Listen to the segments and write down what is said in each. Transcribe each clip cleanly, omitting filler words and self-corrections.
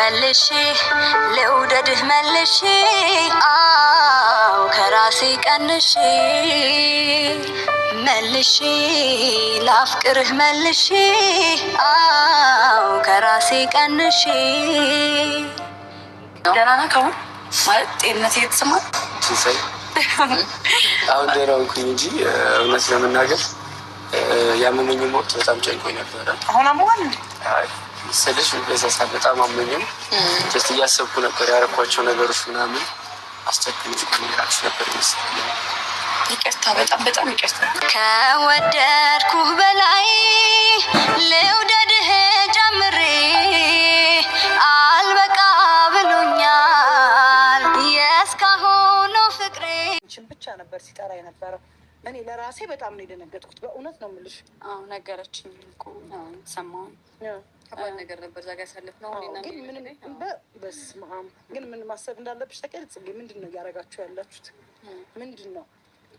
መልሼ ልውደድህ መልሼ አው ከራሴ ቀንሼ መልሼ ላፍቅርህ መልሼ አው ከራሴ ቀንሼ። ደህና ነህ? ከአሁን ማለት ጤንነት እየተሰማህ? አሁን ደህና ሆንኩኝ እንጂ እውነት ለመናገር ያመመኝም ወቅት በጣም ጨንቆኝ ነበረ። አሁን አሞሃል እንዴ? ስልሽ በዛ በጣም አመመኝም። ጀስት እያሰብኩ ነበር ያደረኳቸው ነገሮች ምናምን አስቸግሮች ከሚራች ነበር ይመስለኛል። ይቅርታ፣ በጣም ይቅርታ። ከወደድኩህ በላይ ልውደድህ ጨምሬ አልበቃ ብሎኛል የእስካሁኑ ፍቅሬ። አንቺን ብቻ ነበር ሲጠራ የነበረው። እኔ ለራሴ በጣም ነው የደነገጥኩት። በእውነት ነው የምልሽ። ነገረችኝ እኮ ሰማሁኝ። ከባድ ነገር ነበር ዛጋ ያሳለፍነው። በስመ አብ። ግን ምን ማሰብ እንዳለብሽ ታውቂያለሽ ጽጌ? ምንድን ነው እያደረጋችሁ ያላችሁት? ምንድን ነው?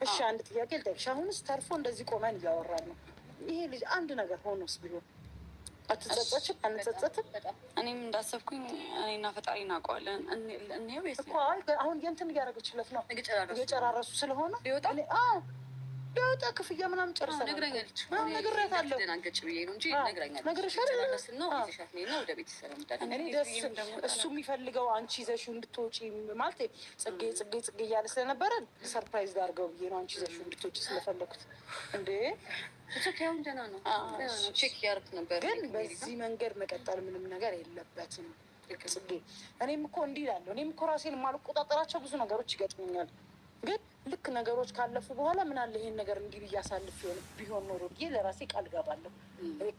እሺ አንድ ጥያቄ ልጠይቅሽ። አሁንስ ተርፎ እንደዚህ ቆመን እያወራን ነው። ይሄ ልጅ አንድ ነገር ሆኖስ ቢሆን አትጸጸችም? አንጸጸትም? እኔም እንዳሰብኩኝ እኔና ፈጣሪ እናውቀዋለን። እኔው እኮ አሁን የእንትን እያደረገችለት ነው፣ እየጨራረሱ ስለሆነ ቢወጣ ክፍያ ምናምን ጨርሰናል። ነግረኛለች። ነግሬያታለሁ። ደናገጭ ብዬ ነው እንጂ ነግረኛለች። እሱ የሚፈልገው አንቺ ይዘሽው እንድትወጪ ማለት ጽጌ እያለ ስለነበረ ሰርፕራይዝ ላድርገው ብዬ ነው አንቺ ይዘሽው እንድትወጪ ስለፈለኩት። እንዴ ሁን ደህና ነው። ቼክ እያደረኩ ነበር። ግን በዚህ መንገድ መቀጠል ምንም ነገር የለበትም ጽጌ። እኔም እኮ እንዲህ እላለሁ። እኔም እኮ ራሴን የማልቆጣጠራቸው ብዙ ነገሮች ይገጥሙኛል። ግን ልክ ነገሮች ካለፉ በኋላ ምን አለ ይሄን ነገር እንዲህ ብዬ አሳልፍ ቢሆን ኖሮ ብዬ ለራሴ ቃል ገባለሁ።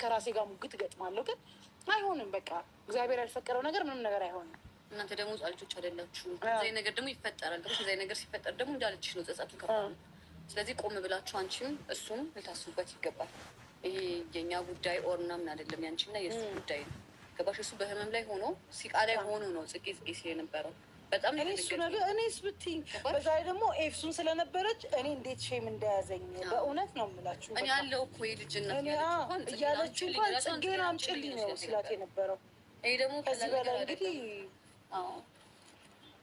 ከራሴ ጋር ሙግት እገጥማለሁ። ግን አይሆንም። በቃ እግዚአብሔር ያልፈቀደው ነገር ምንም ነገር አይሆንም። እናንተ ደግሞ ልጆች አይደላችሁ። ከዚ ነገር ደግሞ ይፈጠራል። ከዚ ነገር ሲፈጠር ደግሞ እንዳለችሽ ነው ጸጸቱ ከባድ ነው። ስለዚህ ቆም ብላችሁ አንቺም እሱም ልታስቡበት ይገባል። ይሄ የእኛ ጉዳይ ኦር ምናምን አይደለም፣ ያንቺና የእሱ ጉዳይ ነው። ገባሽ? እሱ በህመም ላይ ሆኖ ሲቃ ላይ ሆኖ ነው ጽጌ ሲል የነበረው። በጣም እሱ ነገር እኔስ ብትይኝ በዛ ላይ ደግሞ ኤፍሱን ስለነበረች እኔ እንዴት ሼም እንደያዘኝ በእውነት ነው የምላችሁ። እኔ ያለው እኮ የልጅነት እያለች እንኳን ጽጌን አምጪልኝ ነው ስላት የነበረው። ይሄ ደግሞ ከዚህ በላይ እንግዲህ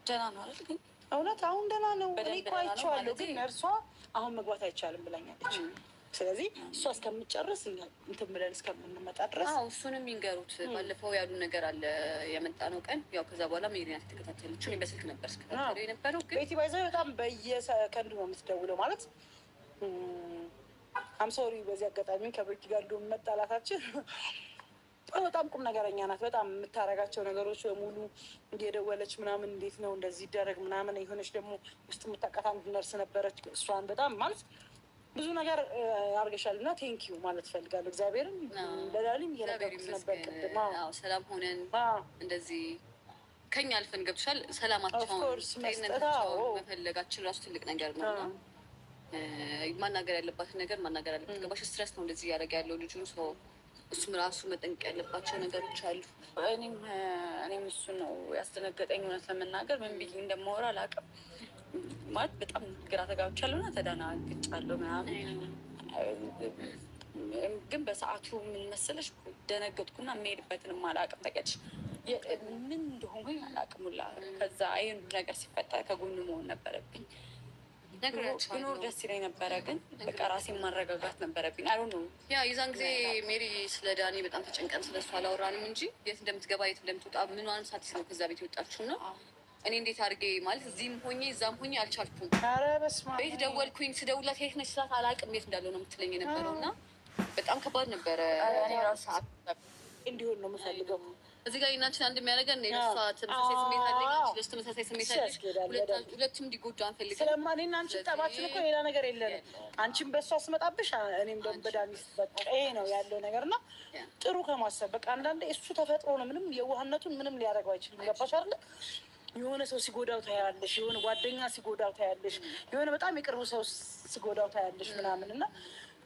ደህና ነው አይደል? ግን እውነት አሁን ደህና ነው። እኔ እኮ አይቼዋለሁ። ግን ነርሷ አሁን መግባት አይቻልም ብላኛለች። ስለዚህ እሷ እስከምጨርስ እኛ እንትን ብለን እስከምንመጣ ድረስ እሱንም ይንገሩት። ባለፈው ያሉ ነገር አለ የመጣ ነው ቀን ያው ከዛ በኋላ ሜሪናት የተከታተለችው በስልክ ነበር ስከታተለው የነበረው። ግን ቤቲ ባይዘ በጣም በየሰከንዱ ነው የምትደውለው። ማለት አምሶሪ በዚህ አጋጣሚ ከቤቲ ጋር እንደውም መጣላታችን በጣም ቁም ነገረኛ ናት። በጣም የምታረጋቸው ነገሮች በሙሉ እየደወለች ምናምን እንዴት ነው እንደዚህ ይደረግ ምናምን የሆነች ደግሞ ውስጥ የምታውቃት አንድ ነርስ ነበረች። እሷን በጣም ማለት ብዙ ነገር አድርገሻል እና ቴንኪዩ ማለት ፈልጋለሁ። እግዚአብሔርን ለዳሊም እየነገርኩት ነበር ቅድም። ሰላም ሆነን እንደዚህ ከኛ አልፈን ገብቶሻል። ሰላማቸውን ጤንነታቸውን መፈለጋችን ራሱ ትልቅ ነገር ነው እና ማናገር ያለባትን ነገር ማናገር ያለበት ገባሽ? ስትረስ ነው እንደዚህ እያደረገ ያለው ልጁ ሰው። እሱም ራሱ መጠንቀቅ ያለባቸው ነገሮች አሉ። እኔም እሱ ነው ያስደነገጠኝ። እውነት ለመናገር ምን ብዬ እንደማወራ አላውቅም። ማለት በጣም ግራ ተጋብቻለሁ እና ተደናግጫለሁ ምናምን። ግን በሰዓቱ ምን መሰለሽ ደነገጥኩና የምሄድበትንም አላውቅም። ታውቂያለሽ ምን እንደሆንኩኝ አላውቅም ሁላ። ከዛ ይሄን ነገር ሲፈጠር ከጎኑ መሆን ነበረብኝ። ብኖር ደስ ይለኝ ነበረ፣ ግን በቃ ራሴን ማረጋጋት ነበረብኝ። አይ ነው የዛን ጊዜ ሜሪ ስለ ዳኒ በጣም ተጨንቀን ስለሱ አላወራንም እንጂ የት እንደምትገባ የት እንደምትወጣ ምኗን ሳትስ ነው ከዛ ቤት የወጣችሁ ነው። እኔ እንዴት አድርጌ ማለት እዚህም ሆኜ እዛም ሆኜ አልቻልኩም። ቤት ደወልኩኝ። ስደውላት የት ነች ስላት አላውቅም የት እንዳለው ነው የምትለኝ የነበረው እና በጣም ከባድ ነበረ። እንዲሆን ነው የምፈልገው። እዚህ ጋር እናንችን አንድ የሚያደርገን የእሷ ተመሳሳይ ስሜት አለኝ፣ ለሱ ተመሳሳይ ስሜት አለኝ። ሁለቱም እንዲጎዱ አንፈልግም። ስለማን እናንችን ጠባችን እኮ ሌላ ነገር የለንም። አንቺም በእሷ ስመጣብሽ እኔም ደግሞ በዳኒስ በቃ ይሄ ነው ያለው ነገር እና ጥሩ ከማሰብ በቃ አንዳንዴ እሱ ተፈጥሮ ነው። ምንም የዋህነቱን ምንም ሊያደርገው አይችልም። ገባሽ አይደለ? የሆነ ሰው ሲጎዳው ታያለሽ፣ የሆነ ጓደኛ ሲጎዳው ታያለሽ፣ የሆነ በጣም የቅርቡ ሰው ሲጎዳው ታያለሽ ምናምን እና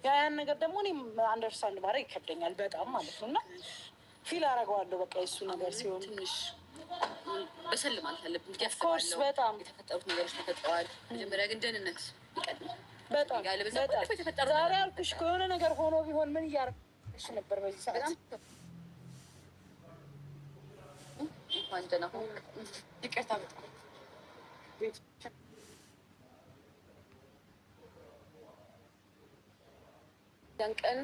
ያን ነገር ደግሞ እኔም አንደርስታንድ ማድረግ ይከብደኛል በጣም ማለት ነው እና ፊል አደርገዋለሁ። በቃ የሱ ነገር ሲሆን ትንሽ በሰል ማለት አለብን። ኦፍኮርስ በጣም የተፈጠሩት ነገሮች ተፈጥረዋል። መጀመሪያ ግን ደህንነት ይቀድማል። በጣም ዛሬ አልኩሽ ከሆነ ነገር ሆኖ ቢሆን ምን እያደረግሽ ነበር በዚህ ሰዓት? እንኳን ደህና ሆንክ። ይቅርታ በጣም ያን ቀን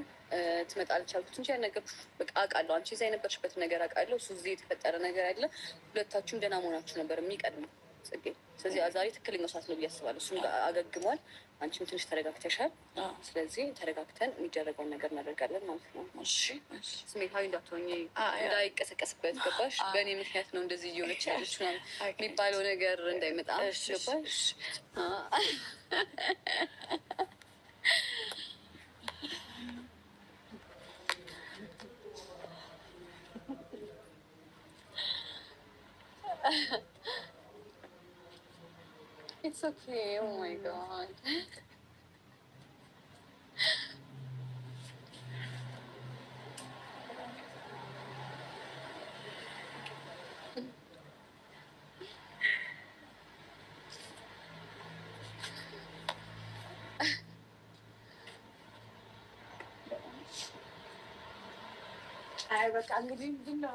ትመጣለች አልኩት እንጂ ያልነገርኩሽ በቃ አውቃለሁ። አንቺ እዛ የነበርሽበት ነገር አውቃለሁ። እሱ እዚህ የተፈጠረ ነገር አለ። ሁለታችሁም ደህና መሆናችሁ ነበር የሚቀድመው ጽጌ። ስለዚህ ዛሬ ትክክለኛው ሰዓት ነው ብዬ አስባለሁ። እሱም አገግሟል፣ አንቺም ትንሽ ተረጋግተሻል። ስለዚህ ተረጋግተን የሚደረገውን ነገር እናደርጋለን ማለት ነው። ስሜታዊ እንዳትሆኝ፣ እንዳይቀሰቀስበት ገባሽ? በእኔ ምክንያት ነው እንደዚህ እየሆነች ያለች የሚባለው ነገር እንዳይመጣ ገባሽ? It's okay. Oh my god. አይ በቃ እንግዲህ ምንድን ነው?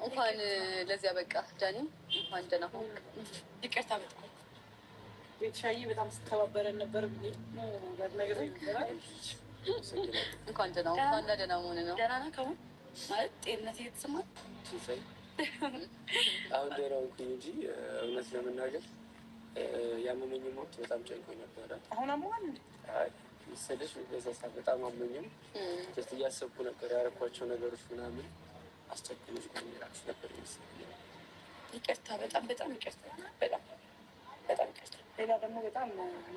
እንኳን ለዚያ በቃ ዳኒ፣ እንኳን ደህና ሆንክ። ይቅርታ በጣም ቤተሻዬ በጣም ስተባበረን ነበር ነገር እንኳን ደህና ሆንክ። እንኳን ደህና መሆን ነው። ደህና ነህ ከሆነ ማለት ጤንነት እየተሰማህ አሁን ደህና ሆንኩኝ እንጂ እውነት ለመናገር ያመመኝ ወቅት በጣም ጨንቆኝ ነበረ። አሁን አሞሃል መሰለሽ በዛ ሰዓት በጣም አሞኝም ጀስት እያሰብኩ ነበር ያደረኳቸው ነገሮች ምናምን አስቸግሮች ከሚራች ነበር ይመስለኛል። ይቅርታ በጣም በጣም ይቅርታ በጣም በጣም ይቅርታ። ሌላ ደግሞ በጣም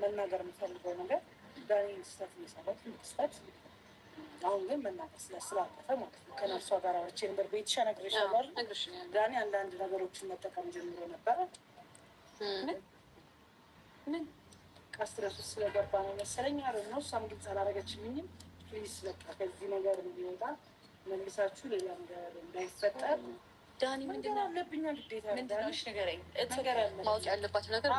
መናገር የምፈልገው ነገር ዳኒ ስህተት እየሰራት ስህተት አሁን ግን መናገር ስላጠፈ ማለት ነው። ከነርሷ ጋር አውርቼ ነበር። ቤትሻ ነግሬሻለሁ አይደል? ዳኒ አንዳንድ ነገሮችን መጠቀም ጀምሮ ነበረ። ምን ከስትረስ ውስጥ ስለገባ ነው መሰለኝ። አረ ነው እሷም ግልጽ አላደረገችልኝም። ፕሊዝ በቃ ከዚህ ነገር እንዲወጣ መልሳችሁ ሌላ ነገር እንዳይፈጠር። ዳኒ ምንድን ነው አለብኛ ግዴታ ምንድነሽ ንገረኝ። ማወቅ ያለባቸው ነገር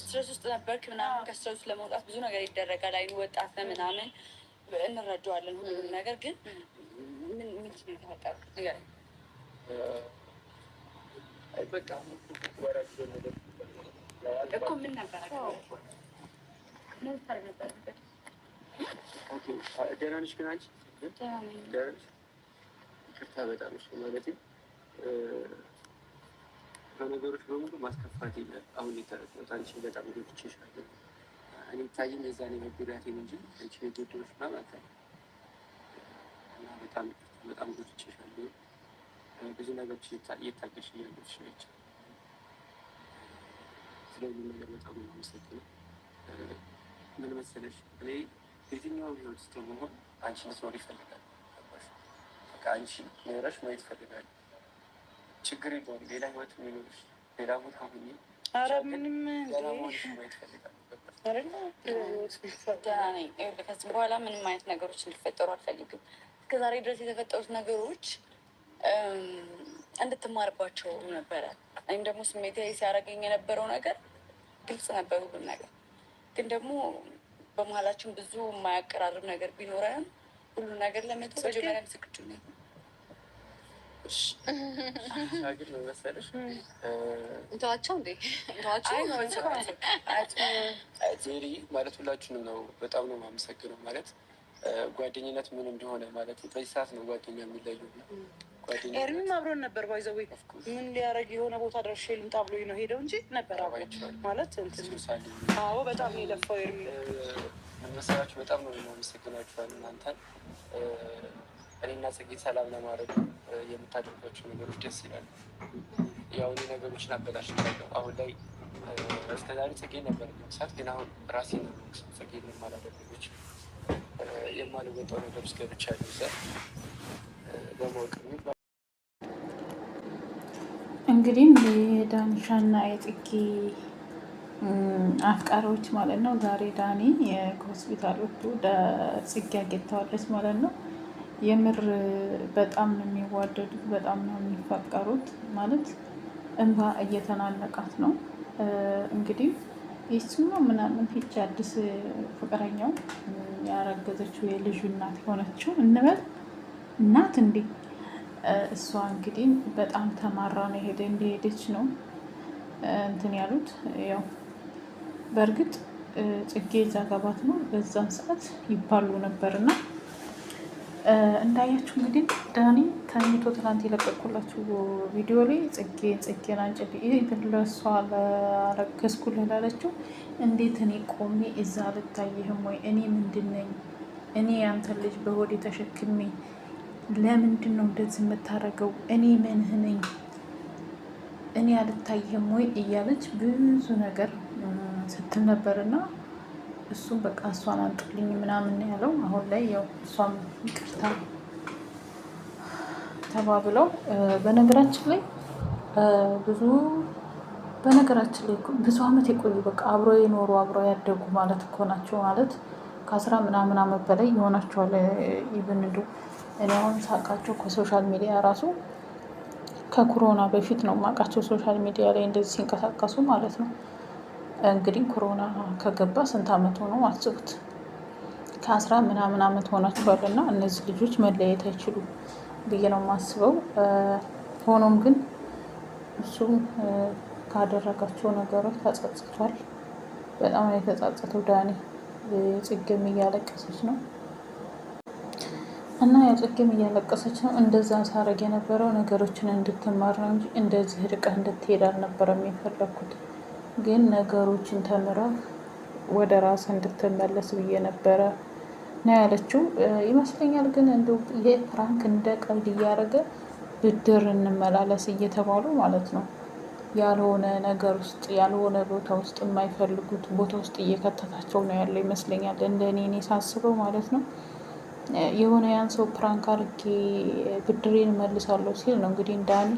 ስትረስ ውስጥ ነበርክ ምናምን። ከስትረስ ውስጥ ለመውጣት ብዙ ነገር ይደረጋል። አይኑ ወጣት ነው ምናምን እንረዳዋለን ሁሉንም ነገር። ግን ምንድን ነው የተፈጠረው ንገረኝ። በቃ ወራጅ ነገር እኮ ምን ነበር ደህና ነሽ ግን አንቺ? ይቅርታ በጣም እሱ ማለት በነገሮች በሙሉ ማስከፋት የለም። አሁን የተረዳሁት አንቺን በጣም ጎድቼሻለሁ። እኔ ታይም የዛኔ መጎዳቴን እንጂ አንቺ የጎዳሁሽ ማለት ነው። እና በጣም በጣም ጎድቼሻለሁ። ብዙ ነገሮች እየታገሽኝ ያለሽ ናቸው። ስለዚህ ነገር በጣም ነው የማመሰግነው። ምን መሰለሽ እኔ የትኛውም ህይወት ውስጥ መሆን አንቺ ልትኖር ይፈልጋል። በቃ አንቺ ኖረሽ ማየት ይፈልጋል። ችግር የለውም። ሌላ ህይወት የሚኖርሽ ሌላ ቦታ ሁኚ። ኧረ ምንም ሌላ ሆንሽ ማየት ይፈልጋል። ከዚህ በኋላ ምንም አይነት ነገሮች እንዲፈጠሩ አልፈልግም። እስከዛሬ ድረስ የተፈጠሩት ነገሮች እንድትማርባቸው ነበረ። እኔም ደግሞ ስሜታዊ ሲያደርገኝ የነበረው ነገር ግልጽ ነበር ሁሉም ነገር። ግን ደግሞ በመሀላችን ብዙ የማያቀራርብ ነገር ቢኖረንም ሁሉ ነገር ለመተው መጀመሪያ ዝግጁ ነኝ። ግን መሰለሽ እንተዋቸው እንዴ ሜሪ ማለት ሁላችንም ነው በጣም ነው የማመሰግነው። ማለት ጓደኝነት ምን እንደሆነ ማለት በዚህ ሰዓት ነው ጓደኛ የሚለዩ። ኤርሚም አብሮን ነበር ባይዘዌ ምን ሊያደርግ የሆነ ቦታ ደርሼ ልምጣ ብሎኝ ነው ሄደው እንጂ ነበር ማለት አዎ በጣም የለፋው ኤርሚ መሰላችሁ። በጣም ነው የማመሰግናችኋል እናንተን። እኔና ጽጌ ሰላም ለማድረግ የምታደርጓቸው ነገሮች ደስ ይላሉ። ያው እኔ ነገሮችን አበላሽቻለሁ። አሁን ላይ እስከዛሬ ጽጌ ነበር የሚወቅሳት፣ ግን አሁን ራሴ ነው የሚወቅሰው። ጽጌ የማላደርጎች የማልወጣው ነገር ውስጥ ገብቻለሁ። ዘ በማወቅ እንግዲህ የዳንሻና የጽጌ አፍቃሪዎች ማለት ነው። ዛሬ ዳኒ ከሆስፒታል ወጥቶ ጽጌ አግኝተዋለች ማለት ነው። የምር በጣም ነው የሚዋደዱት፣ በጣም ነው የሚፈቀሩት ማለት እንባ እየተናነቃት ነው። እንግዲህ ይሱማ ምናምን ሂጅ አዲስ ፍቅረኛው ያረገዘችው የልጁ እናት የሆነችው እንበል እናት እንዴ እሷ እንግዲህ በጣም ተማራ ነው እንደሄደች ነው እንትን ያሉት። ያው በእርግጥ ጽጌ እዛ ገባት ነው በዛን ሰዓት ይባሉ ነበር እና እንዳያችሁ እንግዲህ ዳኒ ተኝቶ ትናንት የለቀቁላችሁ ቪዲዮ ላይ ጽጌን አንጭ ለእሷ ላረገዝኩልህ ላለችው እንዴት እኔ ቆሜ እዛ አልታይህም ወይ? እኔ ምንድን ነኝ? እኔ ያንተን ልጅ በሆዴ ተሸክሜ ለምንድን ነው እንደዚህ የምታደርገው? እኔ ምንህ ነኝ? እኔ አልታይህም ወይ እያለች ብዙ ነገር ስትል ነበር እና እሱም በቃ እሷን አንጡልኝ ምናምን ያለው። አሁን ላይ ያው እሷም ይቅርታ ተባብለው በነገራችን ላይ ብዙ አመት የቆዩ በቃ አብሮ የኖሩ አብሮ ያደጉ ማለት እኮ ናቸው። ማለት ከ10 ምናምን አመት በላይ ይሆናቸዋል። ኢቭን እንዱ እኔ አሁን ሳውቃቸው ከሶሻል ሚዲያ ራሱ ከኮሮና በፊት ነው የማውቃቸው ሶሻል ሚዲያ ላይ እንደዚህ ሲንቀሳቀሱ ማለት ነው። እንግዲህ ኮሮና ከገባ ስንት አመት ሆነው አስቡት። ከ10 ምናምን አመት ሆናቸዋል እና እነዚህ ልጆች መለየት አይችሉም ብዬ ነው የማስበው። ሆኖም ግን እሱም ካደረጋቸው ነገሮች ተጸጽቷል። በጣም ነው የተጸጸተው ዳኒ። ጽጌም እያለቀሰች ነው እና ጽጌም እያለቀሰች ነው። እንደዛ ሳረግ የነበረው ነገሮችን እንድትማር ነው እንጂ እንደዚህ ርቀህ እንድትሄድ አልነበረም የፈለኩት፣ ግን ነገሮችን ተምረህ ወደ ራስ እንድትመለስ ብዬ ነበረ ነው ያለችው ይመስለኛል። ግን እንደው ይሄ ፕራንክ እንደ ቀልድ እያደረገ ብድር እንመላለስ እየተባሉ ማለት ነው ያልሆነ ነገር ውስጥ ያልሆነ ቦታ ውስጥ የማይፈልጉት ቦታ ውስጥ እየከተታቸው ነው ያለው ይመስለኛል። እንደኔ ሳስበው ማለት ነው። የሆነ ያን ሰው ፕራንክ አድርጌ ብድሬን እመልሳለሁ ሲል ነው እንግዲህ እንዳኔ